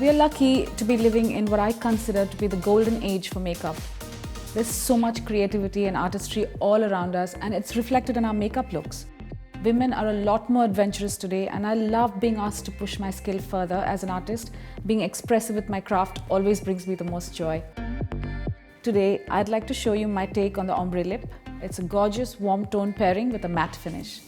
We are lucky to be living in what I consider to be the golden age for makeup. There's so much creativity and artistry all around us, and it's reflected in our makeup looks. Women are a lot more adventurous today, and I love being asked to push my skill further as an artist. Being expressive with my craft always brings me the most joy. Today, I'd like to show you my take on the Ombre lip. It's a gorgeous warm tone pairing with a matte finish.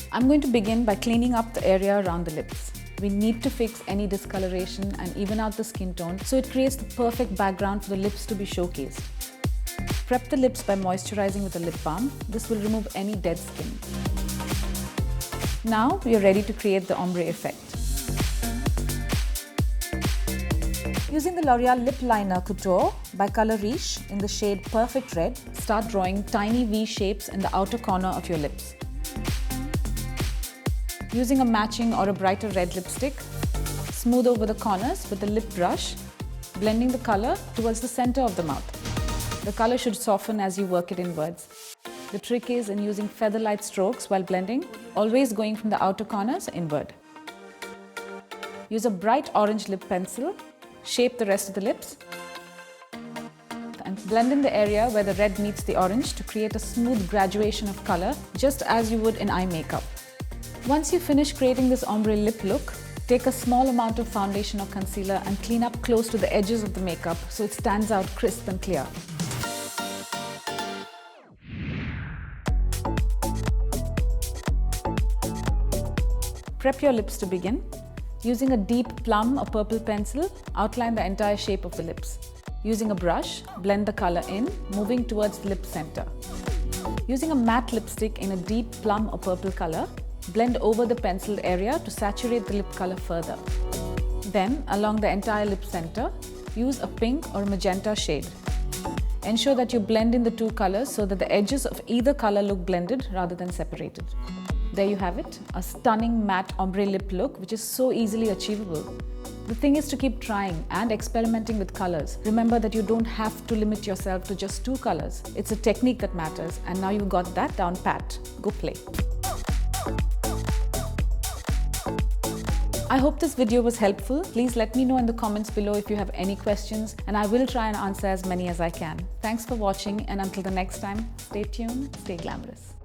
I'm going to begin by cleaning up the area around the lips. We need to fix any discoloration and even out the skin tone so it creates the perfect background for the lips to be showcased. Prep the lips by moisturizing with a lip balm. This will remove any dead skin. Now we are ready to create the ombre effect. Using the L'Oreal Lip Liner Couture by Color Riche in the shade Perfect Red, start drawing tiny V shapes in the outer corner of your lips. Using a matching or a brighter red lipstick, smooth over the corners with the lip brush, blending the color towards the center of the mouth. The color should soften as you work it inwards. The trick is in using feather-light strokes while blending, always going from the outer corners inward. Use a bright orange lip pencil, shape the rest of the lips, and blend in the area where the red meets the orange to create a smooth graduation of color, just as you would in eye makeup. Once you finish creating this ombre lip look, take a small amount of foundation or concealer and clean up close to the edges of the makeup so it stands out crisp and clear. Prep your lips to begin. Using a deep plum or purple pencil, outline the entire shape of the lips. Using a brush, blend the color in, moving towards the lip center. Using a matte lipstick in a deep plum or purple color, blend over the penciled area to saturate the lip color further. Then, along the entire lip center, use a pink or magenta shade. Ensure that you blend in the two colors so that the edges of either color look blended rather than separated. There you have it, a stunning matte ombre lip look which is so easily achievable. The thing is to keep trying and experimenting with colors. Remember that you don't have to limit yourself to just two colors. It's a technique that matters, and now you've got that down pat. Go play. I hope this video was helpful. Please let me know in the comments below if you have any questions, and I will try and answer as many as I can. Thanks for watching, and until the next time, stay tuned, stay glamorous.